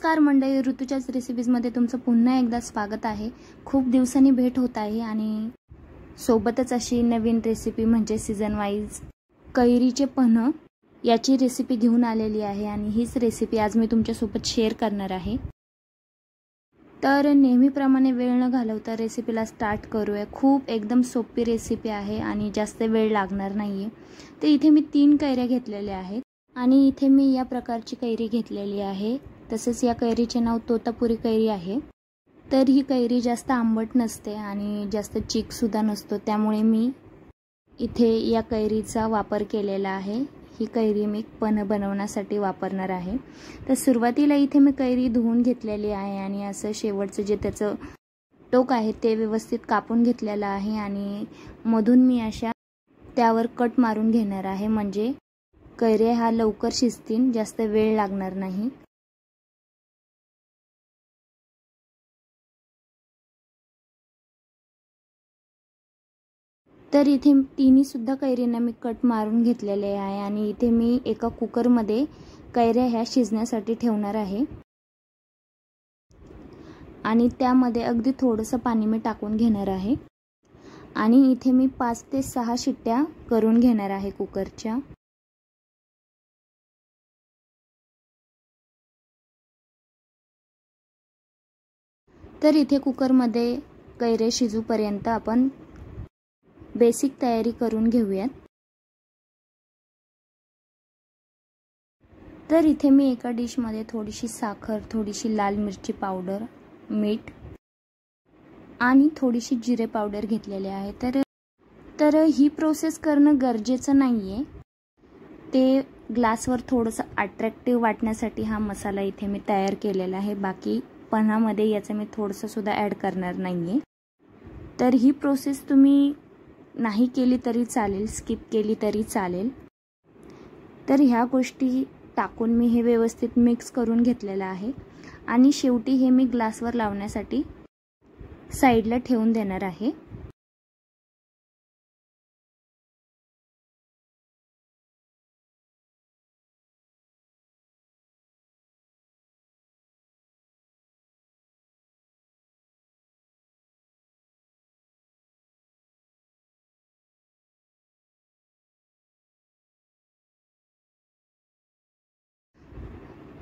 नमस्कार मंडळी, ऋतूच्याच रेसिपीजमध्ये तुमचं पुन्हा एकदा स्वागत आहे। खूप दिवसांनी भेट होत आहे आणि सोबतच अशी नवीन रेसिपी म्हणजे सीजन वाइज कैरीचे पन्ह याची रेसिपी घेऊन आलेली आहे आणि हीच रेसिपी आज मी तुमच्यासोबत शेअर करणार आहे। तर नेहमीप्रमाणे वेळ न घालवता रेसिपीला स्टार्ट करूया। खूप एकदम सोपी रेसिपी आहे आणि जास्त वेळ लागणार नाहीये। तर इथे मी 3 कैऱ्या घेतलेल्या आहेत आणि इथे मी या प्रकारची कैरी घेतलेली आहे। तसेच या कैरीचे नाव तोतापुरी कैरी आहे। तर ही कैरी जास्त आंबट नसते आणि जास्त चीक सुद्धा नसतो, त्यामुळे मी इथे या कैरीचा वापर केलेला आहे। ही कैरी मी पन्ह बनवण्यासाठी वापरणार आहे। तर सुरुवातीला इथे मी कैरी धुवून घेतलेली आहे आणि असं शेवटचं जे त्याचं टोक आहे ते व्यवस्थित कापून घेतलेलं आहे आणि मधून मी अशा त्यावर कट मारून घेणार आहे, म्हणजे कैऱ्या हा लवकर शिजतील, जास्त वेळ लागणार नाही। तर इथे तिन्ही सुद्धा कैरींना मी कट मारून घेतलेले आहे आणि इथे मी एका कुकरमध्ये कैऱ्या ह्या शिजण्यासाठी ठेवणार आहे आणि त्यामध्ये अगदी थोडंसं पाणी मी टाकून घेणार आहे आणि इथे मी 5 ते 6 शिट्ट्या करून घेणार आहे कुकरच्या। तर इथे कुकरमध्ये कैरे शिजूपर्यंत आपण बेसिक तयारी करून घेऊयात। तर इथे मी एका डिशमध्ये थोडीशी साखर, थोडीशी लाल मिरची पावडर, मीठ आणि थोडीशी जिरे पावडर घेतलेले आहे। तर ही प्रोसेस करणं गरजेचं नाहीये, ते ग्लासवर थोडंसं अट्रॅक्टिव्ह वाटण्यासाठी हा मसाला इथे मी तयार केलेला आहे। बाकी पन्हामध्ये याचं मी थोडंसं सुद्धा ॲड करणार नाहीये। तर ही प्रोसेस तुम्ही नाही केली तरी चालेल, स्किप केली तरी चालेल। तर ह्या गोष्टी टाकून मी हे व्यवस्थित मिक्स करून घेतलेलं आहे आणि शेवटी हे मी ग्लासवर लावण्यासाठी साइडला ठेवून देणार आहे।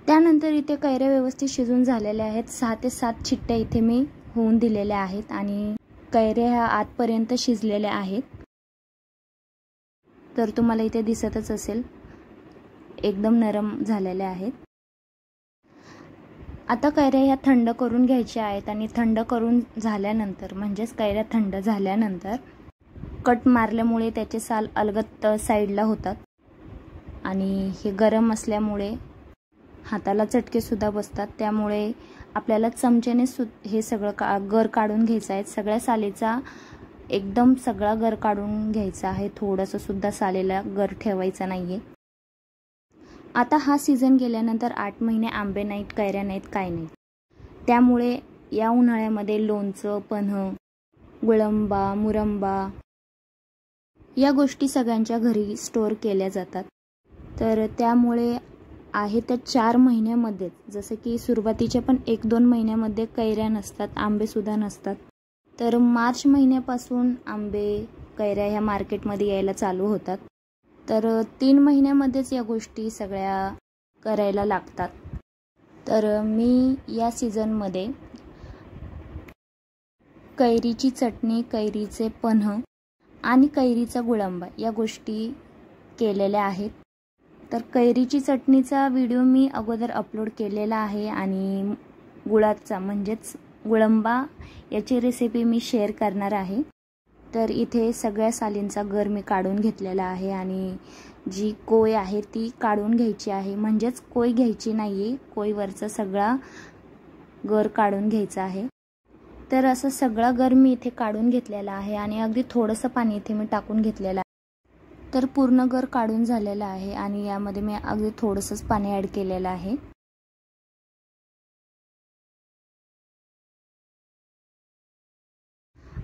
त्यानंतर इथे कैऱ्या व्यवस्थित शिजून झालेल्या आहेत। 6 ते 7 शिट्ट्या इथे मी होऊन दिलेल्या आहेत आणि कैऱ्या ह्या आतपर्यंत शिजलेल्या आहेत। तर तुम्हाला इथे दिसतच असेल, एकदम नरम झालेल्या आहेत। आता कैऱ्या ह्या थंड करून घ्यायच्या आहेत आणि थंड करून झाल्यानंतर म्हणजेच कैऱ्या थंड झाल्यानंतर कट मारल्यामुळे त्याचे साल अलगद साइडला होतात आणि हे गरम असल्यामुळे हाताला चटके सुद्धा बसतात, त्यामुळे आपल्याला चमच्याने हे सगळं गर काढून घ्यायचं आहे। सगळ्या सालीचा एकदम सगळा गर काढून घ्यायचा आहे, थोडंसं सुद्धा सालीला गर ठेवायचा नाहीये। आता हा सीझन गेल्यानंतर 8 महिने आंबे नाहीत, कैऱ्या नाहीत, काय नाही, त्यामुळे या उन्हाळ्यामध्ये लोणचं, पन्ह, गुळंबा, मुरंबा या गोष्टी सगळ्यांच्या घरी स्टोअर केल्या जातात। तर त्यामुळे आहे त्या 4 महिन्यामध्ये, जसं की सुरुवातीच्या पण 1-2 महिन्यामध्ये कैऱ्या नसतात, आंबे सुद्धा नसतात। तर मार्च महिन्यापासून आंबे, कैऱ्या ह्या मार्केटमध्ये यायला चालू होतात। तर 3 महिन्यामध्येच या गोष्टी सगळ्या करायला लागतात। तर मी या सीझनमध्ये कैरीची चटणी, कैरीचे पन्ह आणि कैरीचा गुळंबा या गोष्टी केलेल्या आहेत। तर कैरीची चटणीचा व्हिडिओ मी अगोदर अपलोड केलेला आहे आणि गुळाचा म्हणजेच गुळंबा याची रेसिपी मी शेअर करणार आहे। तर इथे सगळ्या सालींचा गर मी काढून घेतलेला आहे आणि जी कोय आहे ती काढून घ्यायची आहे, म्हणजेच कोय घ्यायची नाहीये, कोयवरचा सगळा गर काढून घ्यायचा आहे। तर असं सगळा गर मी इथे काढून घेतलेला आहे आणि अगदी थोडंसं पाणी इथे मी टाकून घेतलेलं आहे। तर पूर्ण गर काढून झालेला आहे आणि यामध्ये मी अगदी थोडंसंच पाणी ॲड केलेलं आहे।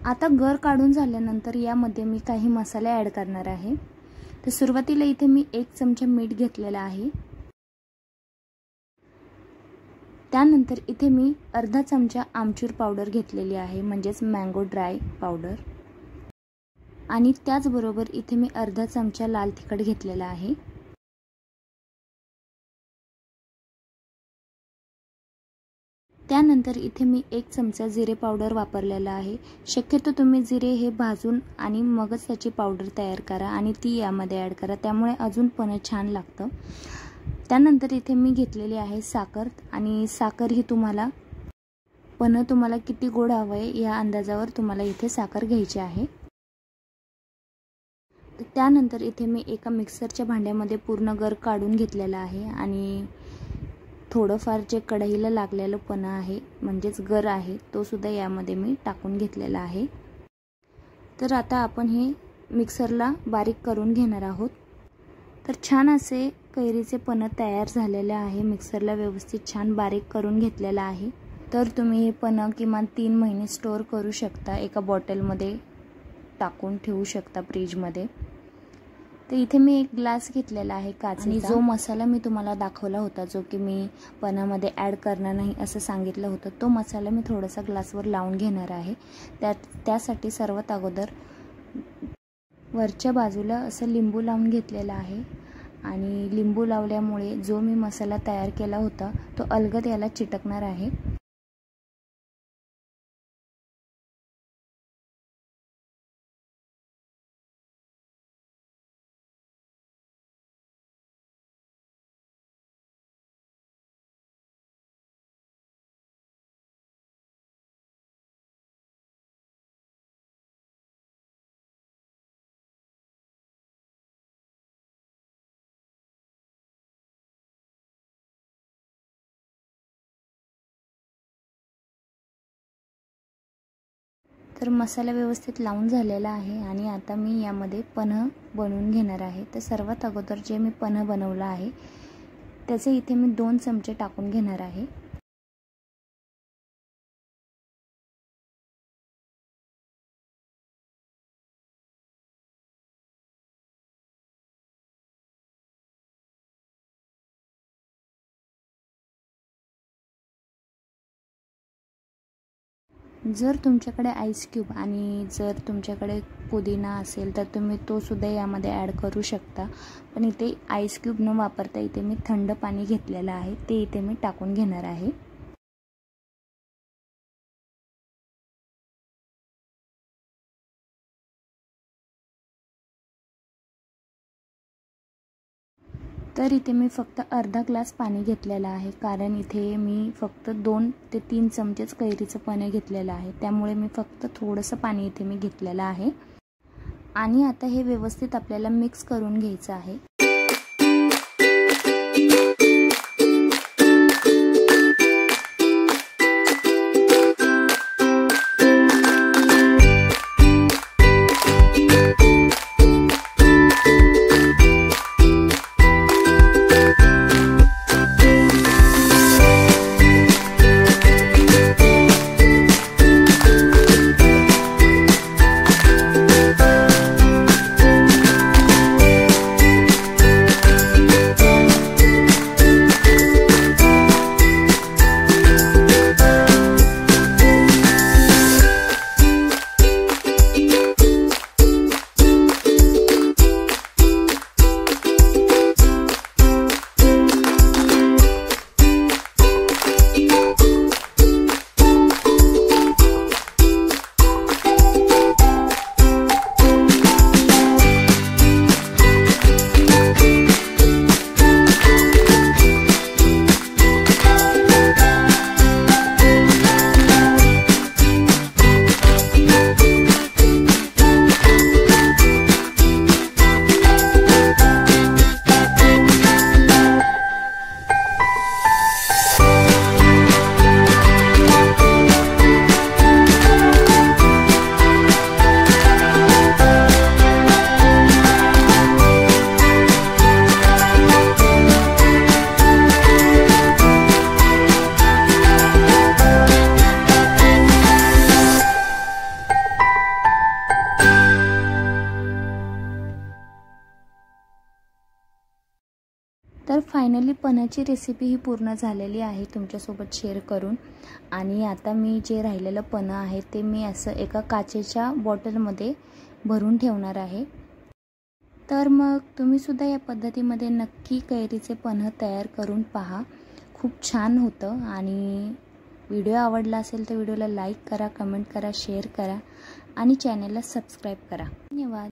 आता गर काढून झाल्यानंतर यामध्ये मी काही मसाले ॲड करणार आहे। तर सुरुवातीला इथे मी 1 चमचा मीठ घेतलेला आहे त्यानंतर इथे मी अर्धा चमचा आमचूर पावडर घेतलेली आहे, म्हणजेच मँगो ड्राय पावडर. आणि त्याचबरोबर इथे मी अर्धा चमचा लाल तिखट घेतलेला आहे. त्यानंतर इथे मी 1 चमचा जिरे पावडर वापरलेला आहे. शक्यतो तुम्ही जिरे हे भाजून आणि मगच त्याची पावडर तयार करा आणि ती यामध्ये ॲड करा, त्यामुळे अजून पण छान लागतं. त्यानंतर इथे मी घेतलेली आहे साखर, आणि साखर ही तुम्हाला किती गोड हवं आहे या अंदाजावर तुम्हाला इथे साखर घ्यायची आहे. त्यानंतर इथे मी एका मिक्सरच्या भांड्यामध्ये पूर्ण गर काढून घेतलेला आहे आणि थोडंफार जे कढईला लागलेलं पण आहे म्हणजेच गर आहे तो सुद्धा यामध्ये मी टाकून घेतलेला आहे. तर आता आपण हे मिक्सरला बारीक करून घेणार आहोत. तर छान असे कैरीचे पन्ह तयार झालेले आहे. मिक्सरला व्यवस्थित छान बारीक करून घेतलेला आहे. तर तुम्ही हे पन्ह किमान 3 महिने स्टोअर करू शकता, एका बॉटलमध्ये टाकून ठेवू शकता फ्रीजमध्ये. तर इथे मी 1 ग्लास घेतलेला आहे काचेचा, आणि जो मसाला मी तुम्हाला दाखवला होता, जो की मी पन्हामध्ये ॲड करणार नाही असं सांगितलं होतं, तो मसाला मी थोडासा ग्लासवर लावून घेणार आहे. त्यासाठी सर्वात अगोदर वरच्या बाजूला असं लिंबू लावून घेतलेला आहे, आणि लिंबू लावल्यामुळे जो मी मसाला तयार केला होता तो अलगद याला चिटकणार आहे. तर मसाला व्यवस्थित लावून झालेला आहे, आणि आता मी यामध्ये पन्ह बनवून घेणार आहे. तर सर्वात अगोदर जे मी पन्ह बनवलं आहे त्याचे इथे मी 2 चमचे टाकून घेणार आहे. जर तुमच्याकडे आईस क्यूब आणि जर तुमच्याकडे पुदिना असेल तर तुम्ही तो सुद्धा यामध्ये ॲड करू शकता, पण इथे आईस क्यूब न वापरता इथे मी थंड पाणी घेतलेलं आहे, ते इथे मी टाकून घेणार आहे. तर इथे मी फक्त अर्धा ग्लास पाणी घेतलेलं आहे, कारण इथे मी फक्त 2 ते 3 चमचेच कैरीचं पन्ह घेतलेलं आहे, त्यामुळे मी फक्त थोडंसं पाणी इथे मी घेतलेलं आहे. आणि आता हे व्यवस्थित आपल्याला मिक्स करून घ्यायचं आहे. फायनली पन्हाची रेसिपी ही पूर्ण झालेली आहे तुमच्यासोबत शेअर करून. आणि आता मी जे राहिलेलं पन्ह आहे ते मी असं एका काचेच्या बॉटलमध्ये भरून ठेवणार आहे. तर मग तुम्हीसुद्धा या पद्धतीमध्ये नक्की कैरीचे पन्ह तयार करून पहा. खूप छान होतं. आणि व्हिडिओ आवडला असेल तर व्हिडिओला लाईक करा, कमेंट करा, शेअर करा आणि चॅनलला सबस्क्राईब करा. धन्यवाद.